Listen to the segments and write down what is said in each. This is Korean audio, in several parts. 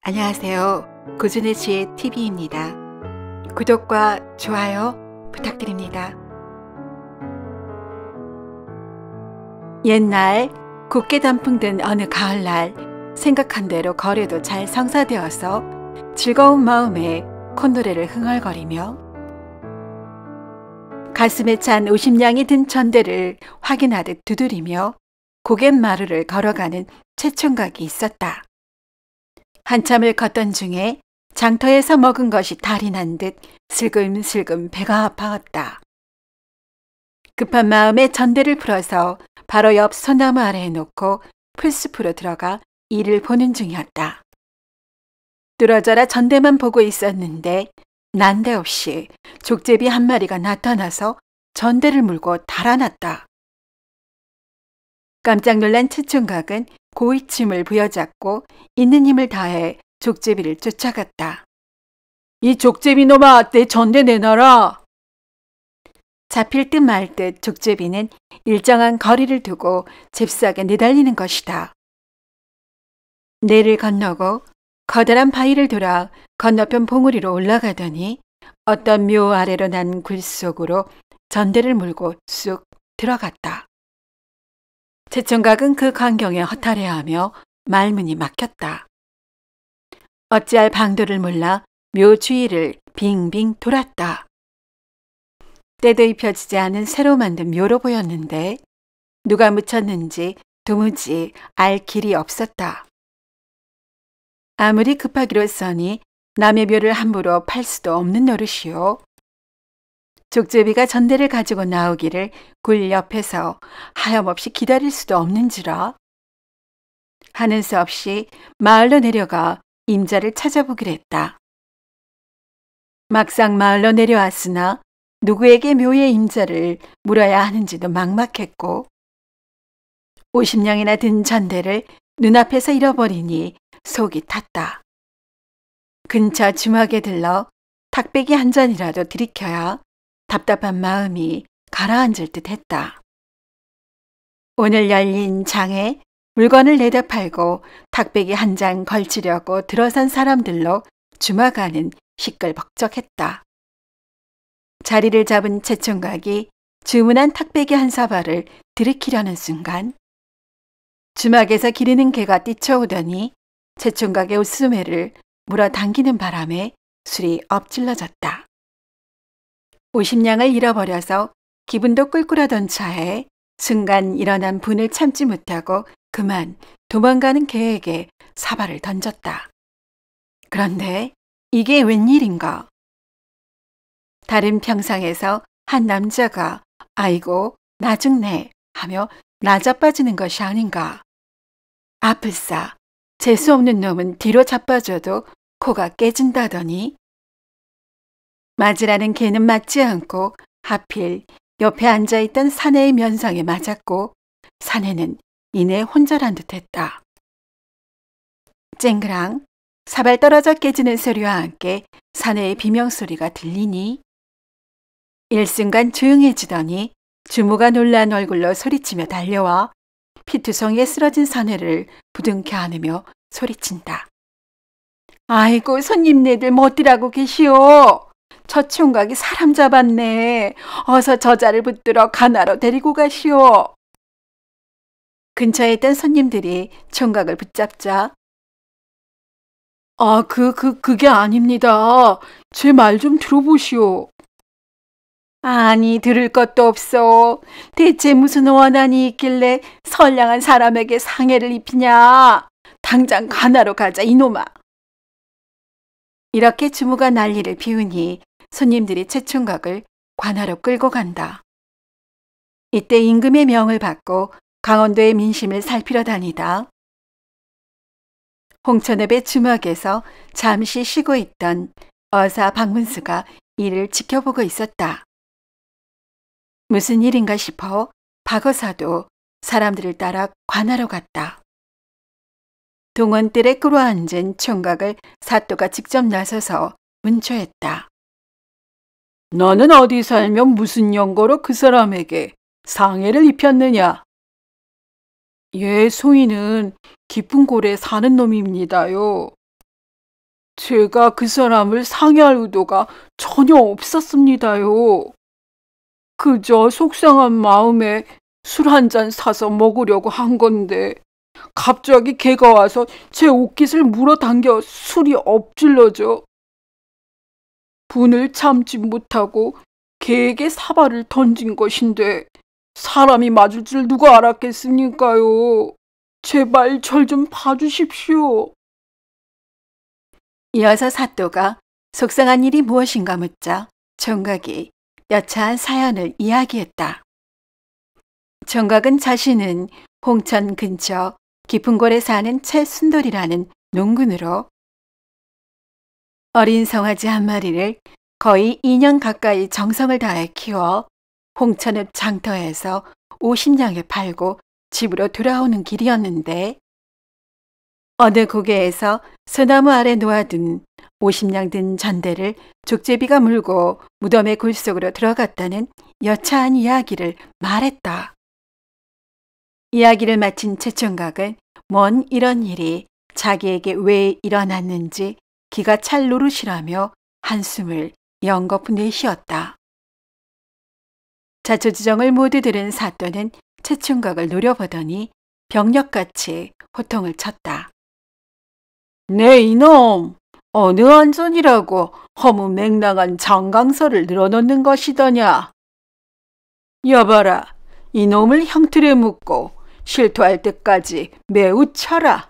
안녕하세요. 고준의 지혜 TV입니다. 구독과 좋아요 부탁드립니다. 옛날 곱게 단풍 든 어느 가을날 생각한 대로 거래도 잘 성사되어서 즐거운 마음에 콧노래를 흥얼거리며 가슴에 찬 50냥이 든 전대를 확인하듯 두드리며 고갯마루를 걸어가는 최총각이 있었다. 한참을 걷던 중에 장터에서 먹은 것이 달이 난 듯 슬금슬금 배가 아파왔다. 급한 마음에 전대를 풀어서 바로 옆 소나무 아래에 놓고 풀숲으로 들어가 일을 보는 중이었다. 뚫어져라 전대만 보고 있었는데 난데없이 족제비 한 마리가 나타나서 전대를 물고 달아났다. 깜짝 놀란 최총각은 고이침을 부여잡고 있는 힘을 다해 족제비를 쫓아갔다. 이 족제비 놈아, 내 전대 내놔라. 잡힐 듯 말 듯 족제비는 일정한 거리를 두고 잽싸게 내달리는 것이다. 내를 건너고 커다란 바위를 돌아 건너편 봉우리로 올라가더니 어떤 묘 아래로 난 굴 속으로 전대를 물고 쑥 들어갔다. 최총각은 그 광경에 허탈해하며 말문이 막혔다. 어찌할 방도를 몰라 묘 주위를 빙빙 돌았다. 때도 입혀지지 않은 새로 만든 묘로 보였는데 누가 묻혔는지 도무지 알 길이 없었다. 아무리 급하기로써니 남의 묘를 함부로 팔 수도 없는 노릇이요. 족제비가 전대를 가지고 나오기를 굴 옆에서 하염없이 기다릴 수도 없는지라 하는 수 없이 마을로 내려가 임자를 찾아보기로 했다. 막상 마을로 내려왔으나 누구에게 묘의 임자를 물어야 하는지도 막막했고 50냥이나 든 전대를 눈앞에서 잃어버리니 속이 탔다. 근처 주막에 들러 탁배기 한 잔이라도 들이켜야 답답한 마음이 가라앉을 듯 했다. 오늘 열린 장에 물건을 내다 팔고 탁배기 한 장 걸치려고 들어선 사람들로 주막 안은 시끌벅적했다. 자리를 잡은 최총각이 주문한 탁배기 한 사발을 들이키려는 순간 주막에서 기르는 개가 뛰쳐오더니 최총각의 옷수매를 물어당기는 바람에 술이 엎질러졌다. 50냥을 잃어버려서 기분도 꿀꿀하던 차에 순간 일어난 분을 참지 못하고 그만 도망가는 개에게 사발을 던졌다. 그런데 이게 웬일인가? 다른 평상에서 한 남자가 아이고 나 죽네 하며 나자빠지는 것이 아닌가. 아플싸 재수없는 놈은 뒤로 자빠져도 코가 깨진다더니 맞으라는 개는 맞지 않고 하필 옆에 앉아있던 사내의 면상에 맞았고 사내는 이내 혼절한 듯했다. 쨍그랑 사발 떨어져 깨지는 소리와 함께 사내의 비명소리가 들리니 일순간 조용해지더니 주모가 놀란 얼굴로 소리치며 달려와 피투성이에 쓰러진 사내를 부둥켜 안으며 소리친다. 아이고 손님네들 멋들하고 계시오. 저 총각이 사람 잡았네. 어서 저자를 붙들어 가나로 데리고 가시오. 근처에 있던 손님들이 총각을 붙잡자 그게 아닙니다. 제 말 좀 들어보시오. 아니 들을 것도 없어. 대체 무슨 원한이 있길래 선량한 사람에게 상해를 입히냐. 당장 가나로 가자 이놈아. 이렇게 주모가 난리를 피우니 손님들이 최총각을 관하로 끌고 간다. 이때 임금의 명을 받고 강원도의 민심을 살피러 다니다 홍천읍의 주막에서 잠시 쉬고 있던 어사 박문수가 이를 지켜보고 있었다. 무슨 일인가 싶어 박어사도 사람들을 따라 관하러 갔다. 동원뜰에 끌어앉은 총각을 사또가 직접 나서서 문초했다. 너는 어디 살면 무슨 연고로 그 사람에게 상해를 입혔느냐? 예, 소인은 깊은 골에 사는 놈입니다요. 제가 그 사람을 상해할 의도가 전혀 없었습니다요. 그저 속상한 마음에 술 한 잔 사서 먹으려고 한 건데 갑자기 걔가 와서 제 옷깃을 물어당겨 술이 엎질러져 분을 참지 못하고 걔에게 사발을 던진 것인데 사람이 맞을 줄 누가 알았겠습니까요? 제발 절 좀 봐주십시오. 이어서 사또가 속상한 일이 무엇인가 묻자 총각이 여차한 사연을 이야기했다. 총각은 자신은 홍천 근처 깊은 골에 사는 최순돌이라는 농군으로 어린 송아지 한 마리를 거의 2년 가까이 정성을 다해 키워 홍천읍 장터에서 50냥에 팔고 집으로 돌아오는 길이었는데 어느 고개에서 소나무 아래 놓아둔 50냥 든 전대를 족제비가 물고 무덤의 굴속으로 들어갔다는 여차한 이야기를 말했다. 이야기를 마친 최총각은 뭔 이런 일이 자기에게 왜 일어났는지 기가 찰 노릇이라며 한숨을 연거푸 내쉬었다. 자초지정을 모두 들은 사또는 최총각을 노려보더니 병력같이 호통을 쳤다. 네 이놈! 어느 안전이라고 허무맹랑한 장강서를 늘어놓는 것이더냐. 여봐라, 이놈을 형틀에 묶고 실토할 때까지 매우 쳐라.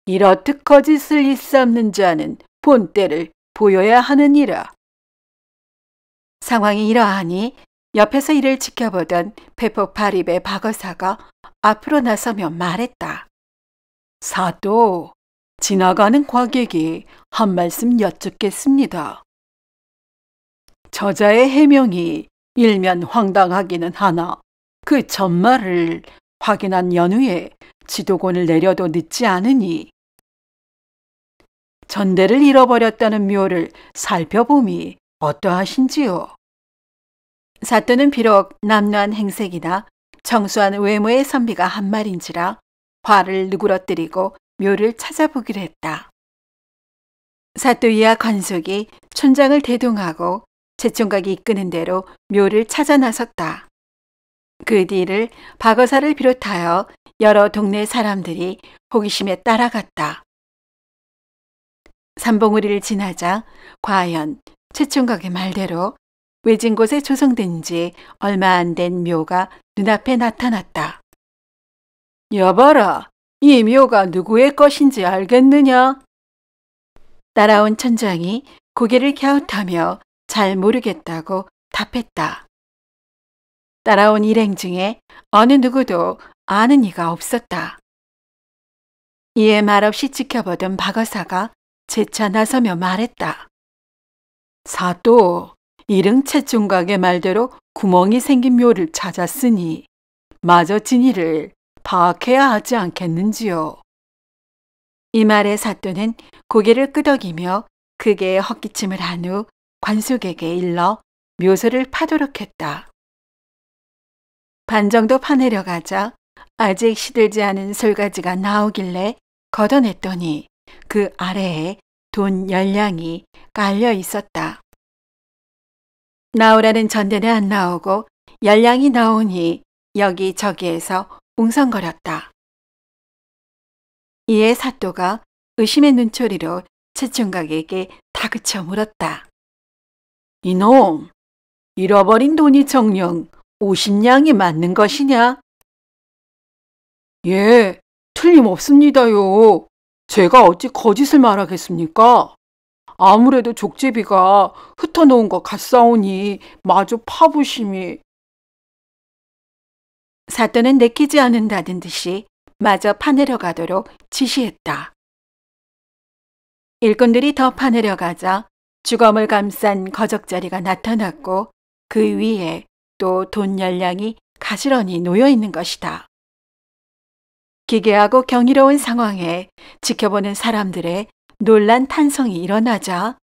이렇듯 거짓을 일삼는 자는 본때를 보여야 하느니라. 상황이 이러하니 옆에서 이를 지켜보던 배폭 발입의 박어사가 앞으로 나서며 말했다. 사또, 지나가는 과객이 한 말씀 여쭙겠습니다. 저자의 해명이 일면 황당하기는 하나 그 전말을 확인한 연후에 지도권을 내려도 늦지 않으니 전대를 잃어버렸다는 묘를 살펴봄이 어떠하신지요? 사또는 비록 남루한 행색이나 청수한 외모의 선비가 한 말인지라 화를 누그러뜨리고 묘를 찾아보기로 했다. 사또 이하 관속이 촌장을 대동하고 최총각이 이끄는 대로 묘를 찾아 나섰다. 그 뒤를 박어사를 비롯하여 여러 동네 사람들이 호기심에 따라갔다. 삼봉우리를 지나자 과연 최총각의 말대로 외진 곳에 조성된 지 얼마 안 된 묘가 눈앞에 나타났다. 여봐라, 이 묘가 누구의 것인지 알겠느냐? 따라온 촌장이 고개를 갸웃하며 잘 모르겠다고 답했다. 따라온 일행 중에 어느 누구도 아는 이가 없었다. 이에 말없이 지켜보던 박어사가 재차 나서며 말했다. 사또, 이릉 최총각의 말대로 구멍이 생긴 묘를 찾았으니 마저 진위를 파악해야 하지 않겠는지요. 이 말에 사또는 고개를 끄덕이며 크게 헛기침을 한 후 관속에게 일러 묘소를 파도록 했다. 반 정도 파내려가자 아직 시들지 않은 솔가지가 나오길래 걷어냈더니 그 아래에 돈 10냥이 깔려 있었다. 나오라는 전대는 안 나오고 10냥이 나오니 여기저기에서 웅성거렸다. 이에 사또가 의심의 눈초리로 최총각에게 다그쳐 물었다. 이놈, 잃어버린 돈이 정녕 50냥이 맞는 것이냐? 예, 틀림없습니다요. 제가 어찌 거짓을 말하겠습니까? 아무래도 족제비가 흩어놓은 것 같사오니 마저 파보심이. 사또는 내키지 않는다는 듯이 마저 파내려가도록 지시했다. 일꾼들이 더 파내려가자 주검을 감싼 거적자리가 나타났고 그 위에 또 돈 10냥이 가지런히 놓여있는 것이다. 기괴하고 경이로운 상황에 지켜보는 사람들의 놀란 탄성이 일어나자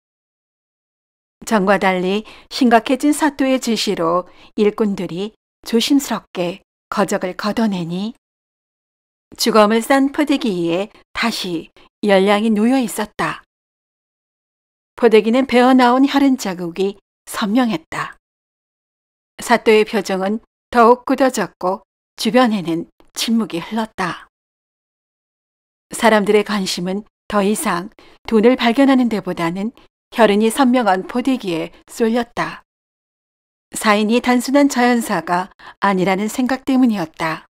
전과 달리 심각해진 사또의 지시로 일꾼들이 조심스럽게 거적을 걷어내니 주검을 싼 포대기 위에 다시 10냥이 놓여 있었다. 포대기는 배어나온 혈흔 자국이 선명했다. 사또의 표정은 더욱 굳어졌고 주변에는 침묵이 흘렀다. 사람들의 관심은 더 이상 돈을 발견하는 데보다는 혈흔이 선명한 포대기에 쏠렸다. 사인이 단순한 자연사가 아니라는 생각 때문이었다.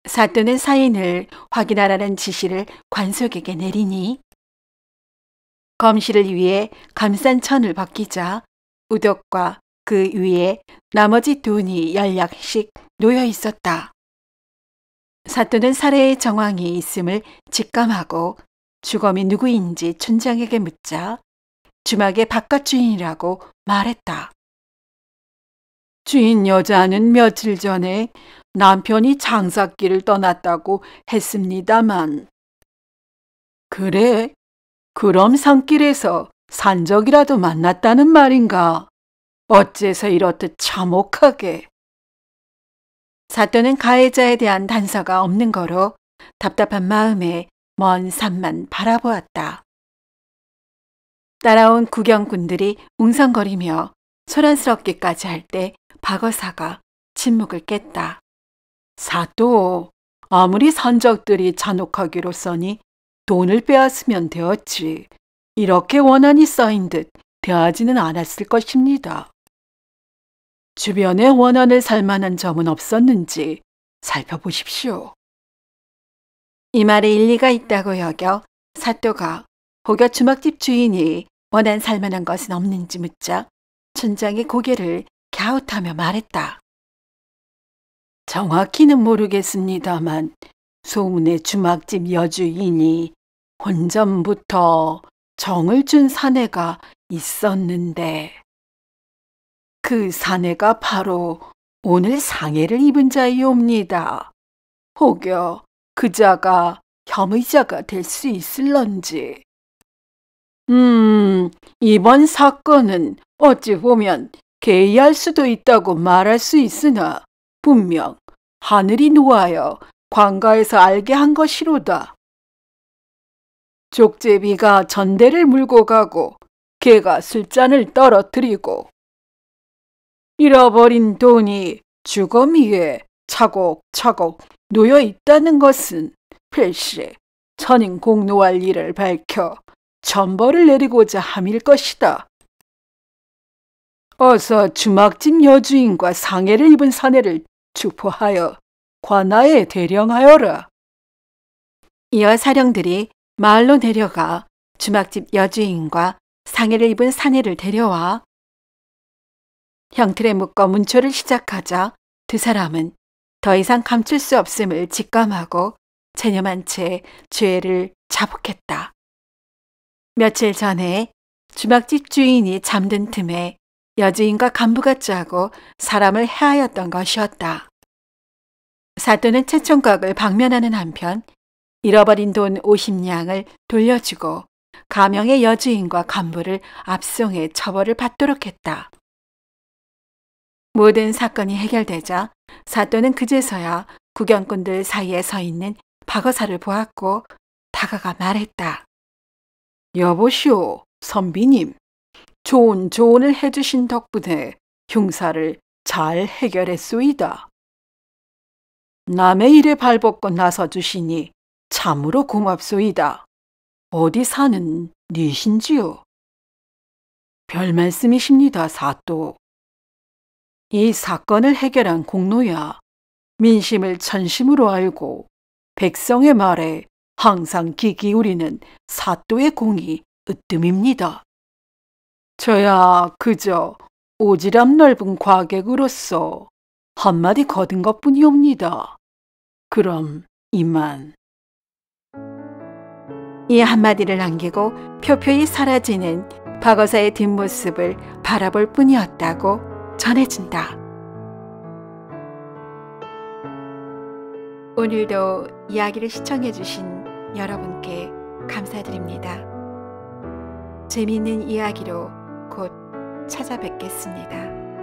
사또는 사인을 확인하라는 지시를 관속에게 내리니 검시를 위해 감싼 천을 벗기자 우독과 그 위에 나머지 돈이 연락씩 놓여 있었다. 사또는 살해의 정황이 있음을 직감하고 주검이 누구인지 촌장에게 묻자 주막의 바깥 주인이라고 말했다. 주인 여자는 며칠 전에 남편이 장사길을 떠났다고 했습니다만. 그래? 그럼 산길에서 산적이라도 만났다는 말인가? 어째서 이렇듯 참혹하게. 사또는 가해자에 대한 단서가 없는 거로 답답한 마음에 먼 산만 바라보았다. 따라온 구경꾼들이 웅성거리며 소란스럽기까지 할 때 박어사가 침묵을 깼다. 사또, 아무리 산적들이 잔혹하기로서니 돈을 빼앗으면 되었지. 이렇게 원한이 쌓인 듯 대하지는 않았을 것입니다. 주변에 원한을 살 만한 점은 없었는지 살펴보십시오. 이 말에 일리가 있다고 여겨 사또가 혹여 주막집 주인이 원한 살 만한 것은 없는지 묻자 촌장이 고개를 갸웃하며 말했다. 정확히는 모르겠습니다만 소문의 주막집 여주인이 혼전부터 정을 준 사내가 있었는데 그 사내가 바로 오늘 상해를 입은 자이옵니다. 혹여 그자가 혐의자가 될 수 있을런지. 이번 사건은 어찌 보면 개의할 수도 있다고 말할 수 있으나 분명 하늘이 노하여 관가에서 알게 한 것이로다. 족제비가 전대를 물고 가고 개가 술잔을 떨어뜨리고 잃어버린 돈이 주검 위에 차곡차곡 놓여 있다는 것은 필시 천인 공노할 일을 밝혀 천벌을 내리고자 함일 것이다. 어서 주막집 여주인과 상해를 입은 사내를 추포하여 관아에 대령하여라. 이어 사령들이 마을로 내려가 주막집 여주인과 상해를 입은 사내를 데려와 형틀에 묶어 문초를 시작하자 두 사람은 더 이상 감출 수 없음을 직감하고 체념한 채 죄를 자복했다. 며칠 전에 주막집 주인이 잠든 틈에 여주인과 간부가 짜고 사람을 해하였던 것이었다. 사또는 최총각을 방면하는 한편 잃어버린 돈 50냥을 돌려주고 가명의 여주인과 간부를 압송해 처벌을 받도록 했다. 모든 사건이 해결되자 사또는 그제서야 구경꾼들 사이에 서 있는 박어사를 보았고 다가가 말했다. 여보시오, 선비님. 좋은 조언을 해주신 덕분에 흉사를 잘 해결했소이다. 남의 일에 발벗고 나서주시니 참으로 고맙소이다. 어디 사는 니신지요? 별 말씀이십니다, 사또. 이 사건을 해결한 공로야 민심을 천심으로 알고 백성의 말에 항상 귀 기울이는 사또의 공이 으뜸입니다. 저야 그저 오지랖 넓은 과객으로서 한마디 거둔 것뿐이옵니다. 그럼 이만. 이 한마디를 남기고 표표히 사라지는 박어사의 뒷모습을 바라볼 뿐이었다고 전해진다. 오늘도 이야기를 시청해주신 여러분께 감사드립니다. 재미있는 이야기로 곧 찾아뵙겠습니다.